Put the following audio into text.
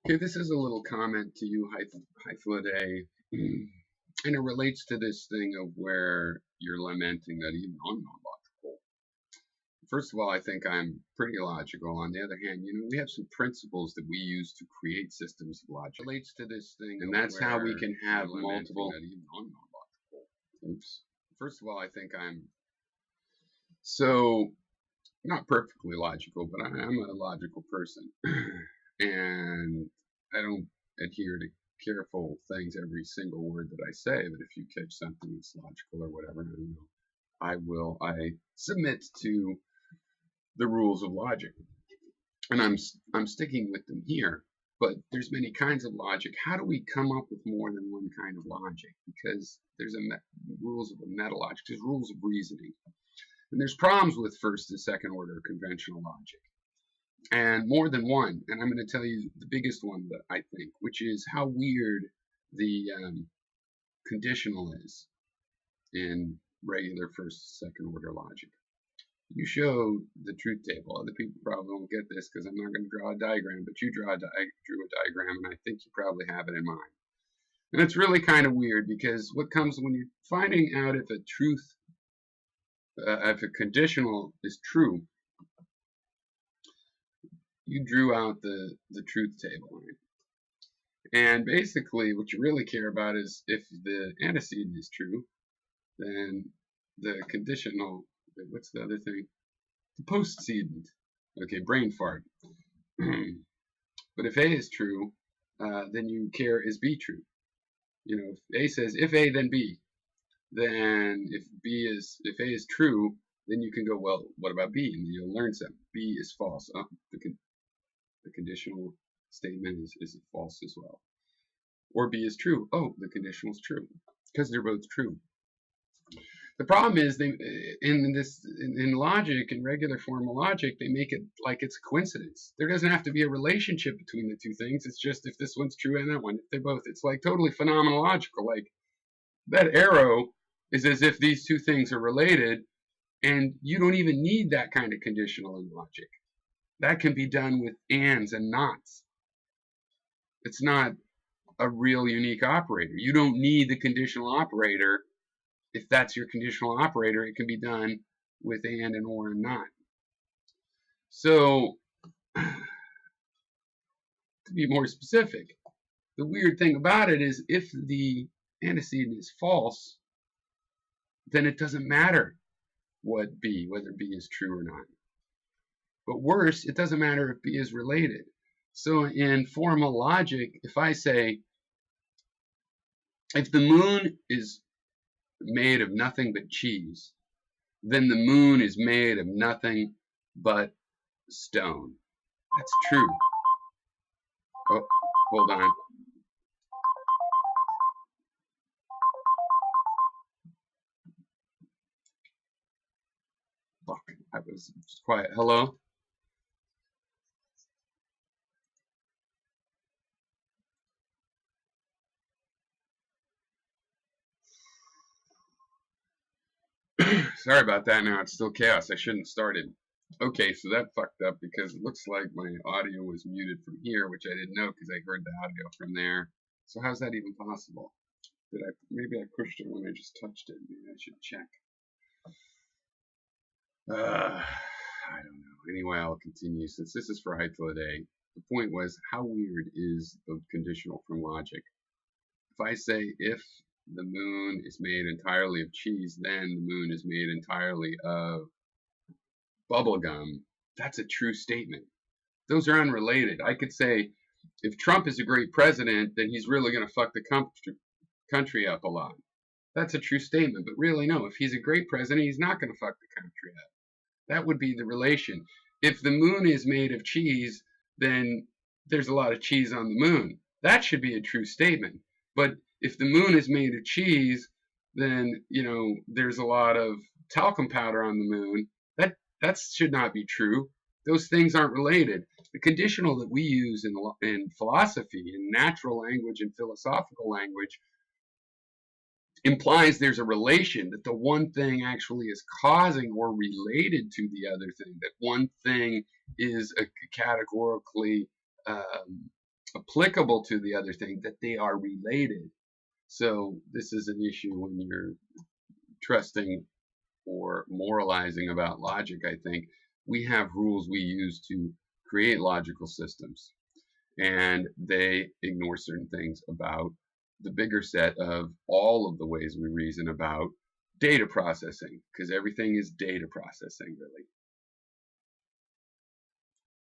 Okay, this is a little comment to you, Hythloday, and it relates to this thing of where you're lamenting that even I'm not logical. First of all, I think I'm pretty logical. On the other hand, we have some principles that we use to create systems of logic. It relates to this thing, and that's how we can have multiple. That even I'm not logical. Oops. First of all, I think I'm so not perfectly logical, but I'm a logical person, and I don't adhere to careful things every single word that I say. But if you catch something that's logical or whatever, I submit to the rules of logic, and I'm sticking with them here. But there's many kinds of logic. How do we come up with more than one kind of logic? Because there's rules of a meta logic. There's rules of reasoning. And there's problems with first and second order conventional logic, and more than one. And I'm going to tell you the biggest one that I think, which is how weird the conditional is in regular first, second order logic. You show the truth table. Other people probably won't get this because I'm not going to draw a diagram, but you drew a diagram, and I think you probably have it in mind. And it's really kind of weird because what comes when you're finding out if if a conditional is true, you drew out the truth table, right? And basically, what you really care about is if the antecedent is true, then the conditional, what's the other thing? The postcedent. Okay, brain fart. But if A is true, then you care is B true. If A says if A then B, then if A is true, then you can go, well, what about B? And you'll learn something. B is false. The conditional statement is false as well. Or B is true. Oh, the conditional is true because they're both true. The problem is in logic, in regular formal logic, they make it like it's a coincidence. There doesn't have to be a relationship between the two things. It's just if this one's true and that one, if they're both. It's like totally phenomenological. Like that arrow is as if these two things are related, and you don't even need that kind of conditional in logic. That can be done with ands and nots. It's not a real unique operator. You don't need the conditional operator. If that's your conditional operator, it can be done with and or and not. So, to be more specific, the weird thing about it is if the antecedent is false, then it doesn't matter whether B is true or not. But worse, it doesn't matter if B is related. So in formal logic, if I say, if the moon is made of nothing but cheese, then the moon is made of nothing but stone. That's true. Oh, hold on. Fuck, I was quiet. Hello? Sorry about that. Now it's still chaos. I shouldn't have started. Okay, so that fucked up because it looks like my audio was muted from here, which I didn't know because I heard the audio from there. So how's that even possible? Maybe I pushed it when I just touched it. Maybe I should check. I don't know. Anyway, I'll continue since this is for Hypho Day. The point was, how weird is the conditional from logic? If I say if the moon is made entirely of cheese, then the moon is made entirely of bubblegum, that's a true statement. Those are unrelated. I could say if Trump is a great president, then he's really going to fuck the country up a lot. That's a true statement. But really, no, if he's a great president, he's not going to fuck the country up. That would be the relation. If the moon is made of cheese, then there's a lot of cheese on the moon. That should be a true statement. But if the moon is made of cheese, then there's a lot of talcum powder on the moon. That should not be true. Those things aren't related. The conditional that we use in philosophy, in natural language and philosophical language, implies there's a relation, that the one thing actually is causing or related to the other thing, that one thing is a categorically applicable to the other thing, that they are related. So this is an issue when you're trusting or moralizing about logic. I think we have rules we use to create logical systems, and they ignore certain things about the bigger set of all of the ways we reason about data processing, because everything is data processing, really.